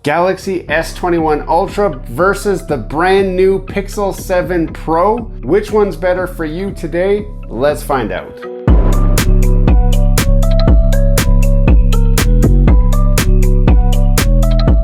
Galaxy S21 Ultra versus the brand new Pixel 7 Pro. Which one's better for you today? Let's find out.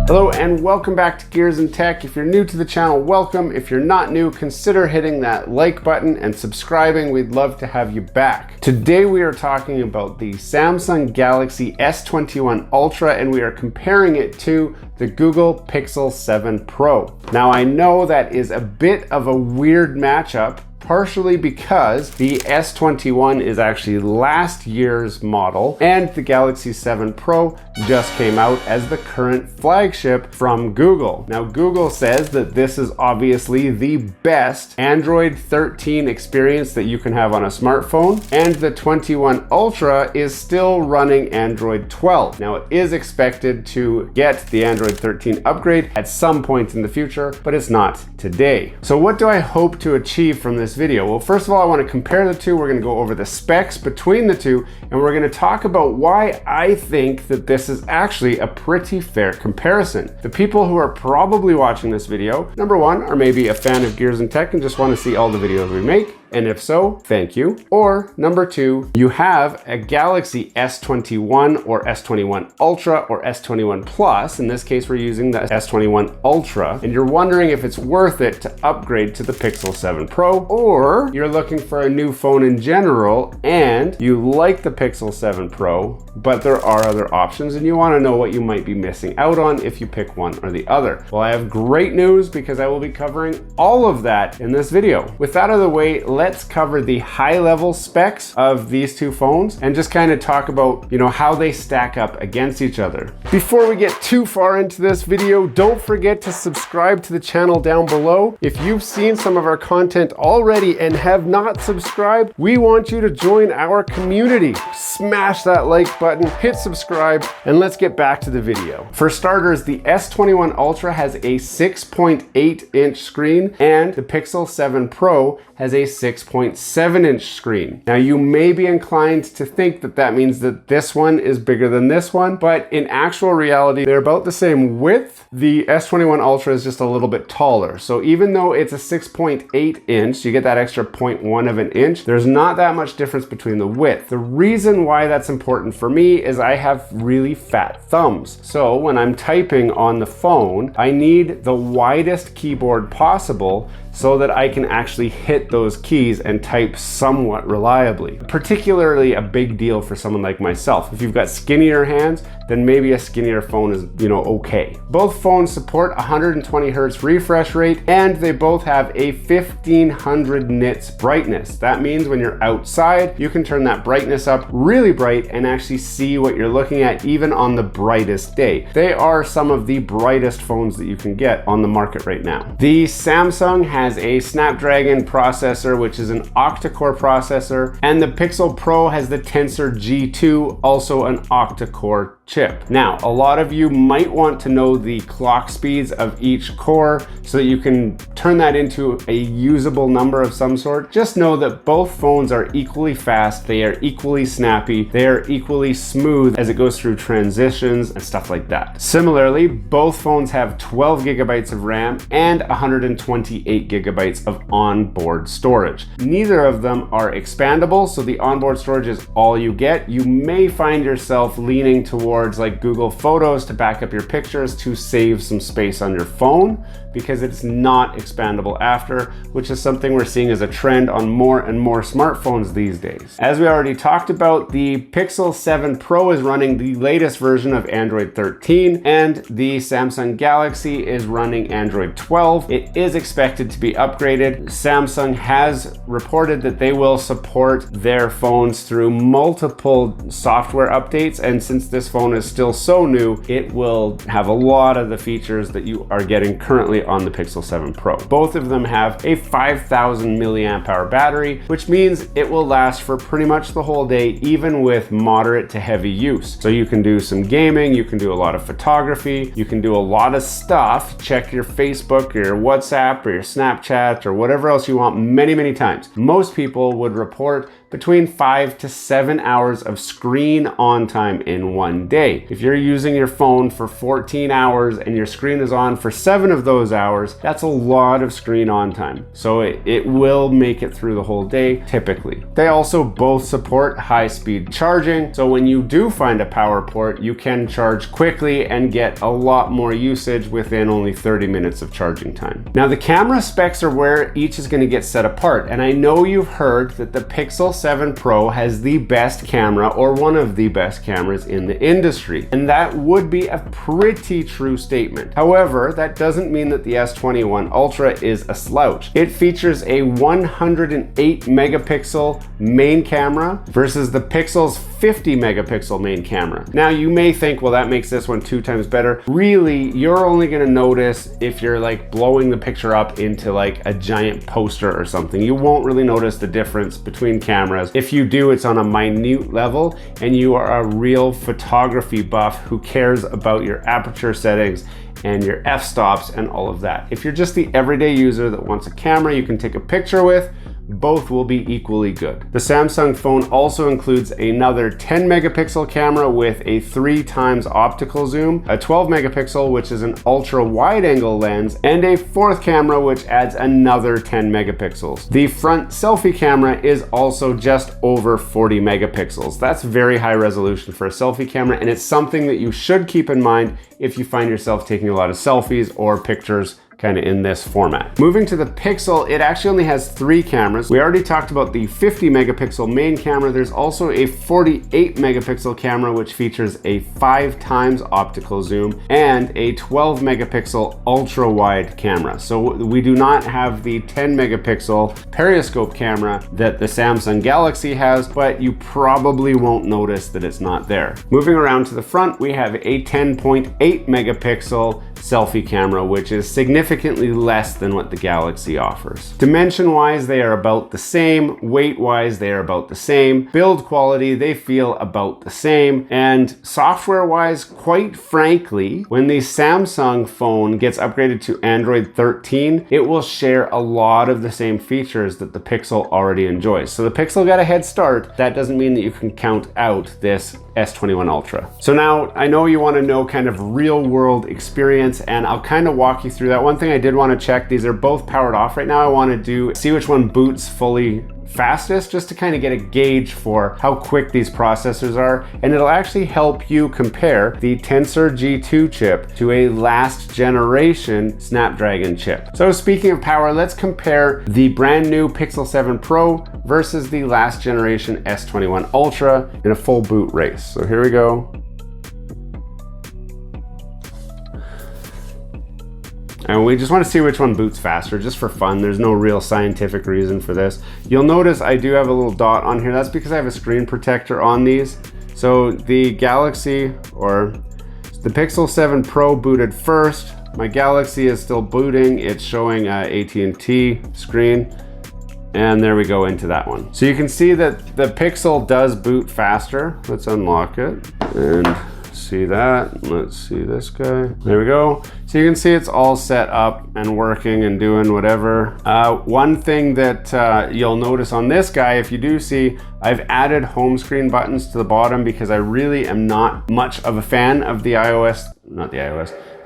Hello and welcome back to Gears and Tech. If you're new to the channel, welcome. If you're not new, consider hitting that like button and subscribing. We'd love to have you back. Today we are talking about the Samsung Galaxy S21 Ultra and we are comparing it to the Google Pixel 7 Pro. Now I know that is a bit of a weird matchup, partially because the S21 is actually last year's model and the Galaxy 7 Pro just came out as the current flagship from Google. Now Google says that this is obviously the best Android 13 experience that you can have on a smartphone, and the 21 Ultra is still running Android 12. Now it is expected to get the Android 13 upgrade at some point in the future, but it's not today. So what do I hope to achieve from this video? Well, first of all, I want to compare the two. We're going to go over the specs between the two, and we're going to talk about why I think that this is actually a pretty fair comparison. The people who are probably watching this video, number one, are maybe a fan of Gears and Tech and just want to see all the videos we make. And if so, thank you. Or number two, you have a Galaxy S21 or S21 Ultra or S21 Plus. In this case, we're using the S21 Ultra. And you're wondering if it's worth it to upgrade to the Pixel 7 Pro, or you're looking for a new phone in general and you like the Pixel 7 Pro, but there are other options and you want to know what you might be missing out on if you pick one or the other. Well, I have great news because I will be covering all of that in this video. With that out of the way, let's cover the high level specs of these two phones and just kind of talk about, how they stack up against each other. Before we get too far into this video, don't forget to subscribe to the channel down below. If you've seen some of our content already and have not subscribed, we want you to join our community. Smash that like button, hit subscribe, and let's get back to the video. For starters, the S21 Ultra has a 6.8-inch screen and the Pixel 7 Pro has a 6.7-inch screen. Now you may be inclined to think that that means that this one is bigger than this one, but in actual reality, they're about the same width. The S21 Ultra is just a little bit taller. So even though it's a 6.8 inch, you get that extra 0.1 of an inch, there's not that much difference between the width. The reason why that's important for me is I have really fat thumbs. So when I'm typing on the phone, I need the widest keyboard possible so that I can actually hit those keys and type somewhat reliably. Particularly a big deal for someone like myself. If you've got skinnier hands, then maybe a skinnier phone is, okay. Both phones support 120 Hz refresh rate, and they both have a 1500 nits brightness. That means when you're outside, you can turn that brightness up really bright and actually see what you're looking at even on the brightest day. They are some of the brightest phones that you can get on the market right now. The Samsung has a Snapdragon processor, which is an octa-core processor, and the Pixel Pro has the Tensor G2, also an octa-core chip. Now, a lot of you might want to know the clock speeds of each core so that you can turn that into a usable number of some sort. Just know that both phones are equally fast, they are equally snappy, they are equally smooth as it goes through transitions and stuff like that. Similarly, both phones have 12 gigabytes of RAM and 128 gigabytes of onboard storage. Neither of them are expandable, so the onboard storage is all you get. You may find yourself leaning towards like Google Photos to back up your pictures to save some space on your phone, because it's not expandable after, which is something we're seeing as a trend on more and more smartphones these days. As we already talked about, the Pixel 7 Pro is running the latest version of Android 13, and the Samsung Galaxy is running Android 12. It is expected to be upgraded. Samsung has reported that they will support their phones through multiple software updates, and since this phone is still so new, it will have a lot of the features that you are getting currently on the Pixel 7 Pro. Both of them have a 5000 milliamp hour battery, which means it will last for pretty much the whole day, even with moderate to heavy use. So you can do some gaming, you can do a lot of photography, you can do a lot of stuff, check your Facebook, your WhatsApp, or your Snapchat, or whatever else you want many, many times. Most people would report between 5 to 7 hours of screen on time in one day. If you're using your phone for 14 hours and your screen is on for 7 of those hours, that's a lot of screen on time. So it will make it through the whole day, typically. They also both support high-speed charging, so when you do find a power port, you can charge quickly and get a lot more usage within only 30 minutes of charging time. Now, the camera specs are where each is going to get set apart, and I know you've heard that the Pixel 7 Pro has the best camera, or one of the best cameras in the industry, and that would be a pretty true statement. However, that doesn't mean that the S21 Ultra is a slouch. It features a 108 megapixel main camera versus the Pixel's 50 megapixel main camera. Now, you may think, well, that makes this one 2 times better. Really, you're only going to notice if you're like blowing the picture up into like a giant poster or something. You won't really notice the difference between cameras. If you do, it's on a minute level, and you are a real photography buff who cares about your aperture settings and your f-stops and all of that. If you're just the everyday user that wants a camera you can take a picture with, both will be equally good. The Samsung phone also includes another 10 megapixel camera with a 3 times optical zoom, a 12 megapixel which is an ultra wide angle lens, and a 4th camera which adds another 10 megapixels. The front selfie camera is also just over 40 megapixels. That's very high resolution for a selfie camera, and it's something that you should keep in mind if you find yourself taking a lot of selfies or pictures kind of in this format. Moving to the Pixel, it actually only has 3 cameras. We already talked about the 50 megapixel main camera. There's also a 48 megapixel camera which features a 5 times optical zoom and a 12 megapixel ultra wide camera. So we do not have the 10 megapixel periscope camera that the Samsung Galaxy has, but you probably won't notice that it's not there. Moving around to the front, we have a 10.8 megapixel selfie camera, which is significantly less than what the Galaxy offers. Dimension-wise, they are about the same. Weight-wise, they are about the same. Build quality, they feel about the same. And software-wise, quite frankly, when the Samsung phone gets upgraded to Android 13, it will share a lot of the same features that the Pixel already enjoys. So the Pixel got a head start. That doesn't mean that you can count out this S21 Ultra. So now I know you want to know kind of real world experience, and I'll kind of walk you through that. One thing I did want to check, these are both powered off right now. I want to see which one boots fully fastest, just to kind of get a gauge for how quick these processors are, and it'll actually help you compare the Tensor G2 chip to a last generation Snapdragon chip. So speaking of power, let's compare the brand new Pixel 7 Pro versus the last generation S21 Ultra in a full boot race. So here we go. And we just want to see which one boots faster, just for fun. There's no real scientific reason for this. You'll notice I do have a little dot on here. That's because I have a screen protector on these. So the Galaxy, or the Pixel 7 Pro booted first. My Galaxy is still booting. It's showing AT&T screen. And there we go into that one. So you can see that the Pixel does boot faster. Let's unlock it and see that. Let's see this guy. There we go. So you can see it's all set up and working and doing whatever. One thing that you'll notice on this guy, if you do see, I've added home screen buttons to the bottom because I really am not much of a fan of the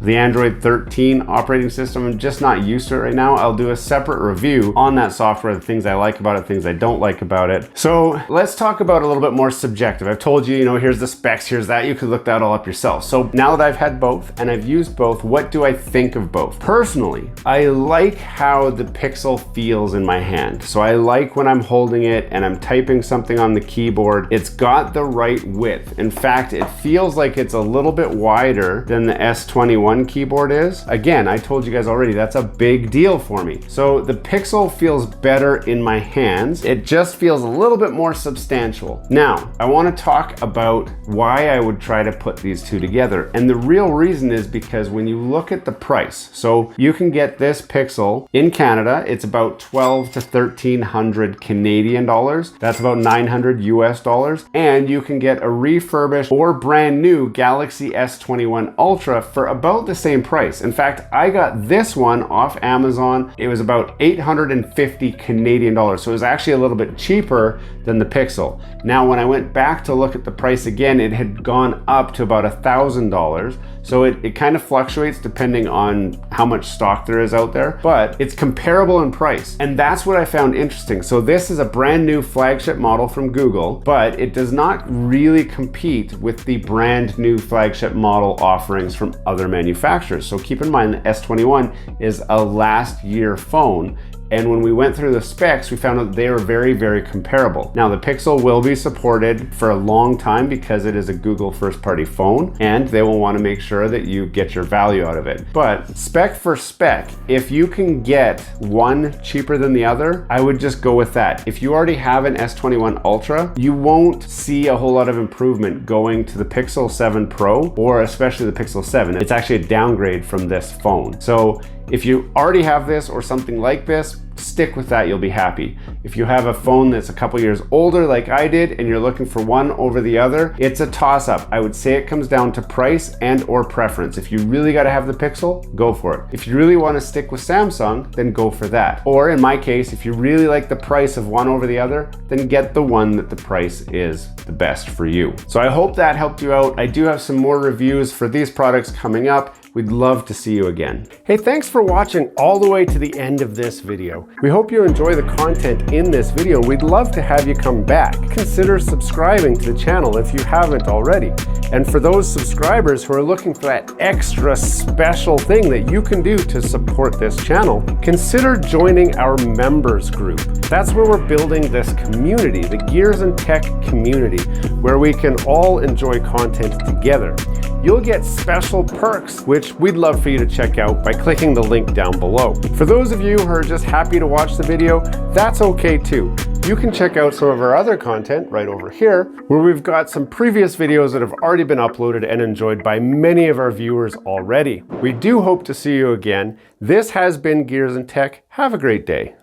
the Android 13 operating system. I'm just not used to it right now. I'll do a separate review on that software, the things I like about it, things I don't like about it. So let's talk about a little bit more subjective. I've told you, here's the specs, here's that. You could look that all up yourself. So now that I've had both and I've used both, what do I think of both? Personally, I like how the Pixel feels in my hand. So I like when I'm holding it and I'm typing something on the keyboard, it's got the right width. In fact, it feels like it's a little bit wider than the S21 keyboard is. Again, I told you guys already, that's a big deal for me. So the Pixel feels better in my hands. It just feels a little bit more substantial. Now, I want to talk about why I would try to put these two together. And the real reason is because when you look at the price, so you can get this Pixel in Canada, it's about 12 to 1300 Canadian dollars. That's about 900 US dollars. And you can get a refurbished or brand new Galaxy S21 Ultra for about about the same price. In fact, I got this one off Amazon. It was about 850 Canadian dollars. So it was actually a little bit cheaper than the Pixel. Now, when I went back to look at the price again, it had gone up to about $1,000. So it kind of fluctuates depending on how much stock there is out there, but it's comparable in price. And that's what I found interesting. So this is a brand new flagship model from Google, but it does not really compete with the brand new flagship model offerings from other manufacturers. So keep in mind the S21 is a last year phone. And when we went through the specs, we found out they are very, very comparable. Now, the Pixel will be supported for a long time because it is a Google first-party phone, and they will want to make sure that you get your value out of it. But spec for spec, if you can get one cheaper than the other, I would just go with that. If you already have an S21 Ultra, you won't see a whole lot of improvement going to the Pixel 7 Pro, or especially the Pixel 7. It's actually a downgrade from this phone. So if you already have this or something like this, stick with that, you'll be happy. If you have a phone that's a couple years older like I did and you're looking for one over the other, it's a toss-up. I would say it comes down to price and or preference. If you really got to have the Pixel, go for it. If you really want to stick with Samsung, then go for that. Or in my case, if you really like the price of one over the other, then get the one that the price is the best for you. So I hope that helped you out. I do have some more reviews for these products coming up. We'd love to see you again. Hey, thanks for watching all the way to the end of this video. We hope you enjoy the content in this video. We'd love to have you come back. Consider subscribing to the channel if you haven't already. And for those subscribers who are looking for that extra special thing that you can do to support this channel, consider joining our members group. That's where we're building this community, the Gears and Tech community, where we can all enjoy content together. You'll get special perks, which we'd love for you to check out by clicking the link down below. For those of you who are just happy to watch the video, that's okay too. You can check out some of our other content right over here, where we've got some previous videos that have already been uploaded and enjoyed by many of our viewers already. We do hope to see you again. This has been Gears and Tech. Have a great day.